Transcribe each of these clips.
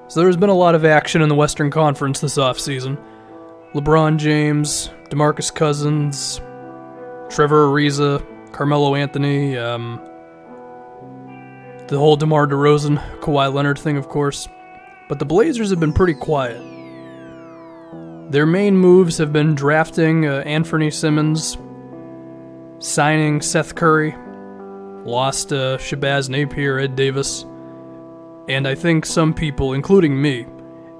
So there's been a lot of action in the Western Conference this offseason. LeBron James, DeMarcus Cousins, Trevor Ariza, Carmelo Anthony, the whole DeMar DeRozan, Kawhi Leonard thing, of course. But the Blazers have been pretty quiet. Their main moves have been drafting Anthony Simmons, signing Seth Curry, lost Shabazz Napier, Ed Davis, and I think some people, including me,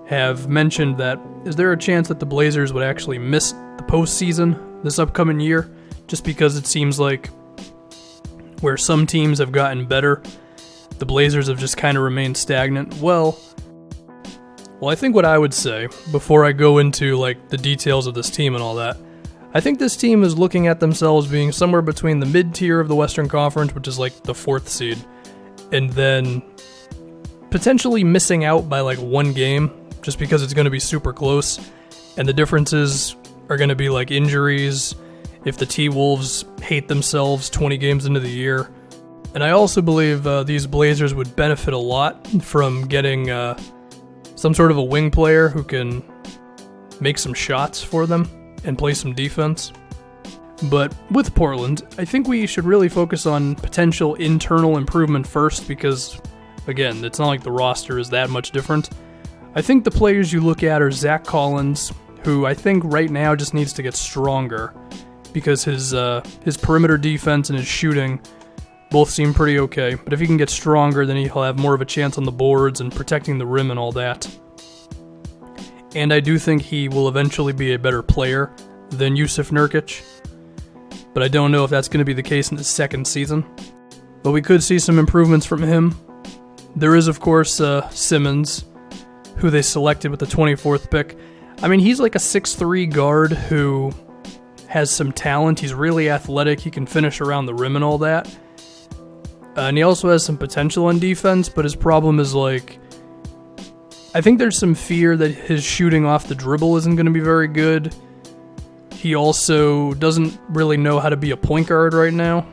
have mentioned that is there a chance that the Blazers would actually miss the postseason this upcoming year, just because it seems like where some teams have gotten better, the Blazers have just kind of remained stagnant. Well, I think what I would say, before I go into like the details of this team and all that, I think this team is looking at themselves being somewhere between the mid-tier of the Western Conference, which is like the 4th seed, and then potentially missing out by like one game, just because it's going to be super close, and the differences are going to be like injuries, if the T-Wolves hate themselves 20 games into the year. And I also believe these Blazers would benefit a lot from getting some sort of a wing player who can make some shots for them and play some defense. But with Portland, I think we should really focus on potential internal improvement first, because again, it's not like the roster is that much different. I think the players you look at are Zach Collins, who I think right now just needs to get stronger, because his perimeter defense and his shooting both seem pretty okay. But if he can get stronger, then he'll have more of a chance on the boards and protecting the rim and all that. And I do think he will eventually be a better player than Jusuf Nurkic, but I don't know if that's going to be the case in his second season. But we could see some improvements from him. There is, of course, Simmons, who they selected with the 24th pick. I mean, he's like a 6'3 guard who has some talent. He's really athletic. He can finish around the rim and all that. And he also has some potential on defense, but his problem is like, I think there's some fear that his shooting off the dribble isn't going to be very good. He also doesn't really know how to be a point guard right now.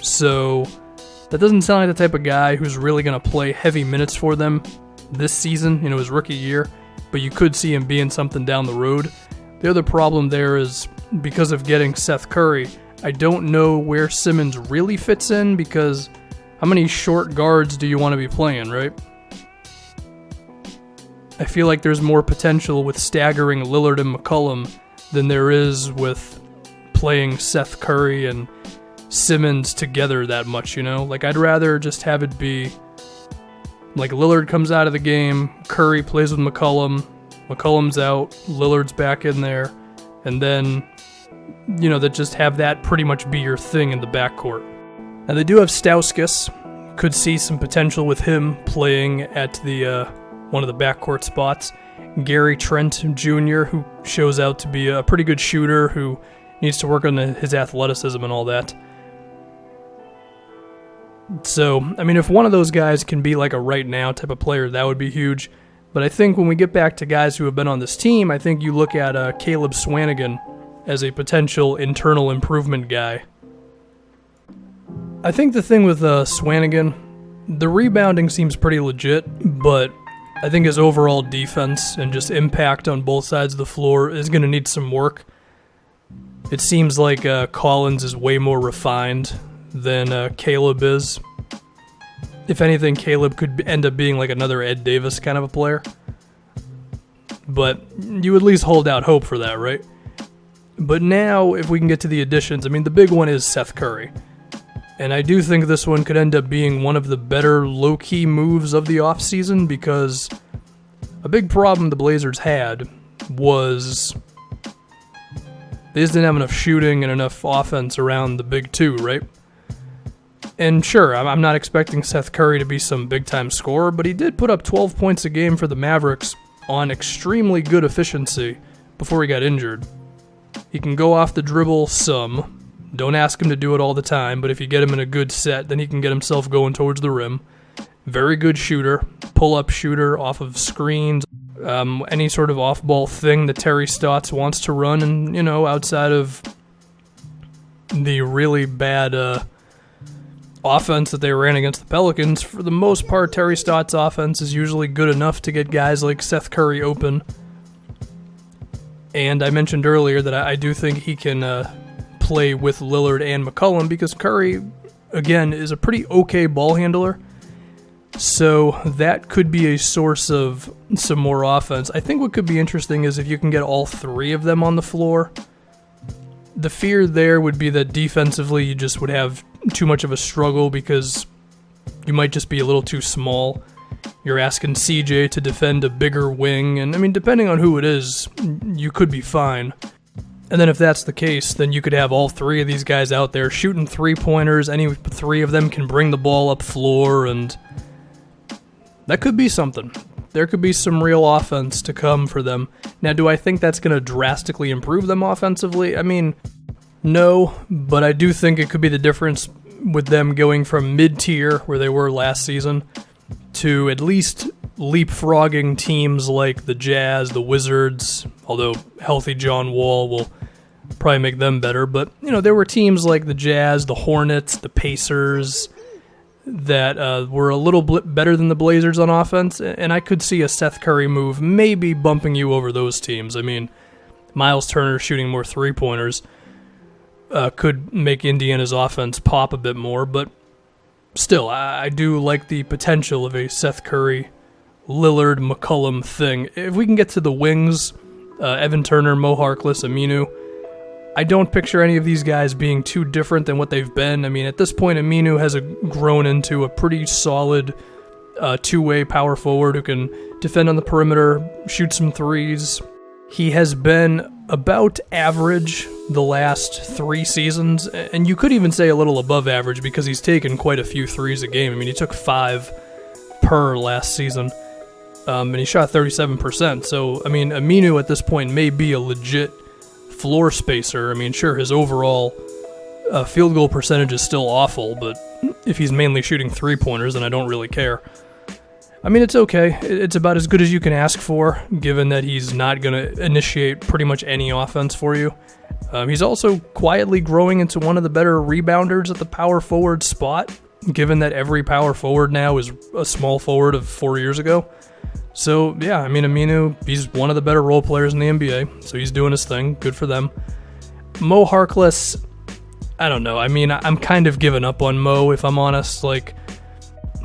So that doesn't sound like the type of guy who's really going to play heavy minutes for them this season, his rookie year. But you could see him being something down the road. The other problem there is because of getting Seth Curry, I don't know where Simmons really fits in, because how many short guards do you want to be playing, right? I feel like there's more potential with staggering Lillard and McCollum than there is with playing Seth Curry and Simmons together that much, Like, I'd rather just have it be like Lillard comes out of the game, Curry plays with McCollum, McCollum's out, Lillard's back in there, and then, that just have that pretty much be your thing in the backcourt. Now, they do have Stauskas. Could see some potential with him playing at the one of the backcourt spots. Gary Trent Jr., who shows out to be a pretty good shooter, who needs to work on his athleticism and all that. So, I mean, if one of those guys can be like a right now type of player, that would be huge. But I think when we get back to guys who have been on this team, I think you look at Caleb Swanigan as a potential internal improvement guy. I think the thing with Swanigan, the rebounding seems pretty legit, but I think his overall defense and just impact on both sides of the floor is going to need some work. It seems like Collins is way more refined than Caleb is. If anything, Caleb could end up being like another Ed Davis kind of a player. But you at least hold out hope for that, right? But now, if we can get to the additions, I mean, the big one is Seth Curry. And I do think this one could end up being one of the better low-key moves of the offseason, because a big problem the Blazers had was they just didn't have enough shooting and enough offense around the big two, right? And sure, I'm not expecting Seth Curry to be some big-time scorer, but he did put up 12 points a game for the Mavericks on extremely good efficiency before he got injured. He can go off the dribble some. Don't ask him to do it all the time, but if you get him in a good set, then he can get himself going towards the rim. Very good shooter, pull-up shooter off of screens, any sort of off-ball thing that Terry Stotts wants to run, and, outside of the really bad offense that they ran against the Pelicans, for the most part, Terry Stott's offense is usually good enough to get guys like Seth Curry open. And I mentioned earlier that I do think he can play with Lillard and McCollum, because Curry, again, is a pretty okay ball handler. So that could be a source of some more offense. I think what could be interesting is if you can get all three of them on the floor. The fear there would be that defensively you just would have too much of a struggle because you might just be a little too small. You're asking CJ to defend a bigger wing, and I mean, depending on who it is, you could be fine. And then if that's the case, then you could have all three of these guys out there shooting three-pointers. Any three of them can bring the ball up floor, and that could be something. There could be some real offense to come for them. Now, do I think that's going to drastically improve them offensively? I mean, no, but I do think it could be the difference with them going from mid-tier, where they were last season, to at least leapfrogging teams like the Jazz, the Wizards, although healthy John Wall will probably make them better. But, you know, there were teams like the Jazz, the Hornets, the Pacers that were a little bit better than the Blazers on offense, and I could see a Seth Curry move maybe bumping you over those teams. I mean, Miles Turner shooting more three-pointers could make Indiana's offense pop a bit more, but still, I do like the potential of a Seth Curry, Lillard, McCollum thing. If we can get to the wings, Evan Turner, Mo Harkless, Aminu, I don't picture any of these guys being too different than what they've been. I mean, at this point, Aminu has grown into a pretty solid two-way power forward who can defend on the perimeter, shoot some threes. He has been about average the last 3 seasons, and you could even say a little above average because he's taken quite a few threes a game. I mean, he took 5 per last season, and he shot 37%. So, I mean, Aminu at this point may be a legit floor spacer. I mean, sure, his overall field goal percentage is still awful, but if he's mainly shooting three-pointers, then I don't really care. I mean, it's okay. It's about as good as you can ask for, given that he's not going to initiate pretty much any offense for you. He's also quietly growing into one of the better rebounders at the power forward spot, given that every power forward now is a small forward of 4 years ago. So, yeah, I mean, Aminu, he's one of the better role players in the NBA, so he's doing his thing. Good for them. Mo Harkless, I don't know. I mean, I'm kind of giving up on Mo, if I'm honest. Like,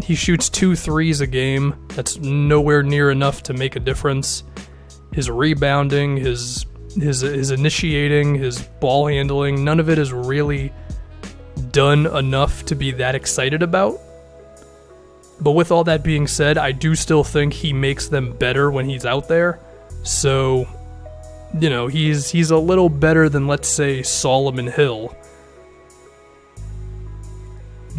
he shoots 2 threes a game. That's nowhere near enough to make a difference. His rebounding, his initiating, his ball handling, none of it is really done enough to be that excited about. But with all that being said, I do still think he makes them better when he's out there. So, you know, he's a little better than, let's say, Solomon Hill.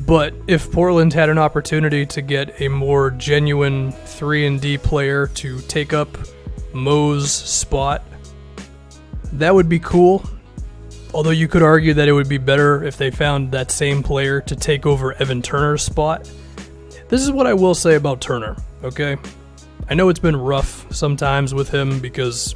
But if Portland had an opportunity to get a more genuine 3-and-D player to take up Mo's spot, that would be cool. Although you could argue that it would be better if they found that same player to take over Evan Turner's spot. This is what I will say about Turner, okay? I know it's been rough sometimes with him because,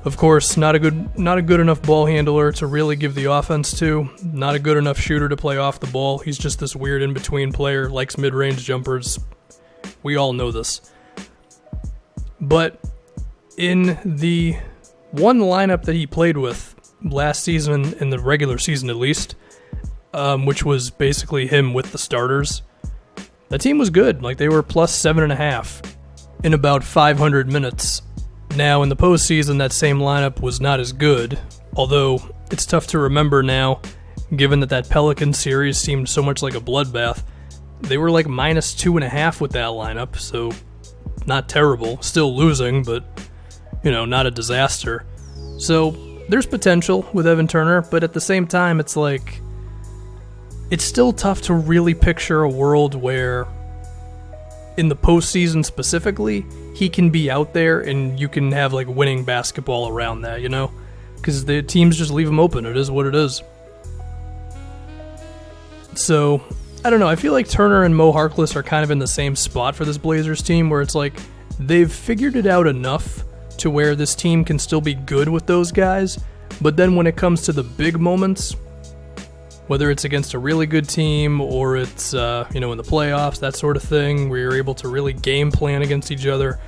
of course, not a good enough ball handler to really give the offense to, not a good enough shooter to play off the ball. He's just this weird in-between player, likes mid-range jumpers. We all know this. But in the one lineup that he played with last season, in the regular season at least, which was basically him with the starters, the team was good. Like, they were plus 7.5 in about 500 minutes. Now, in the postseason, that same lineup was not as good, although it's tough to remember now, given that Pelican series seemed so much like a bloodbath. They were like minus 2.5 with that lineup, so not terrible. Still losing, but, you know, not a disaster. So, there's potential with Evan Turner, but at the same time, it's like, it's still tough to really picture a world where, in the postseason specifically, he can be out there and you can have like winning basketball around that, you know? Because the teams just leave him open. It is what it is. So, I don't know. I feel like Turner and Mo Harkless are kind of in the same spot for this Blazers team, where it's like they've figured it out enough to where this team can still be good with those guys, but then when it comes to the big moments, Whether it's against a really good team or it's, in the playoffs, that sort of thing, where you're able to really game plan against each other,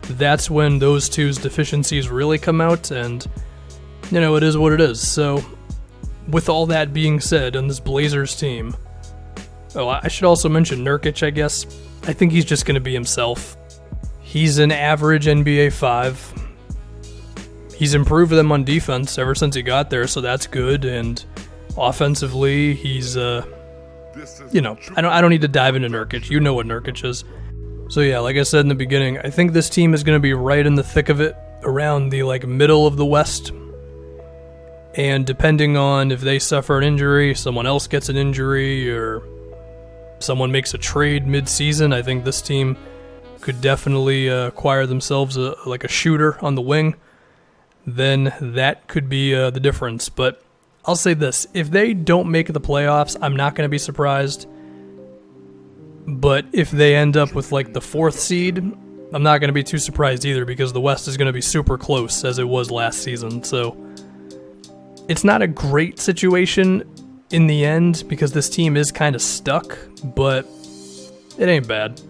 that's when those two's deficiencies really come out, and, it is what it is. So, with all that being said, on this Blazers team, I should also mention Nurkic, I guess. I think he's just going to be himself. He's an average NBA 5. He's improved them on defense ever since he got there, so that's good, and offensively, he's, I don't need to dive into Nurkic. You know what Nurkic is. So yeah, like I said in the beginning, I think this team is going to be right in the thick of it, around the, middle of the West. And depending on if they suffer an injury, someone else gets an injury, or someone makes a trade mid-season, I think this team could definitely acquire themselves a shooter on the wing. Then that could be the difference. But I'll say this, if they don't make the playoffs, I'm not going to be surprised. But if they end up with the 4th seed, I'm not going to be too surprised either, because the West is going to be super close as it was last season. So it's not a great situation in the end, because this team is kind of stuck, but it ain't bad.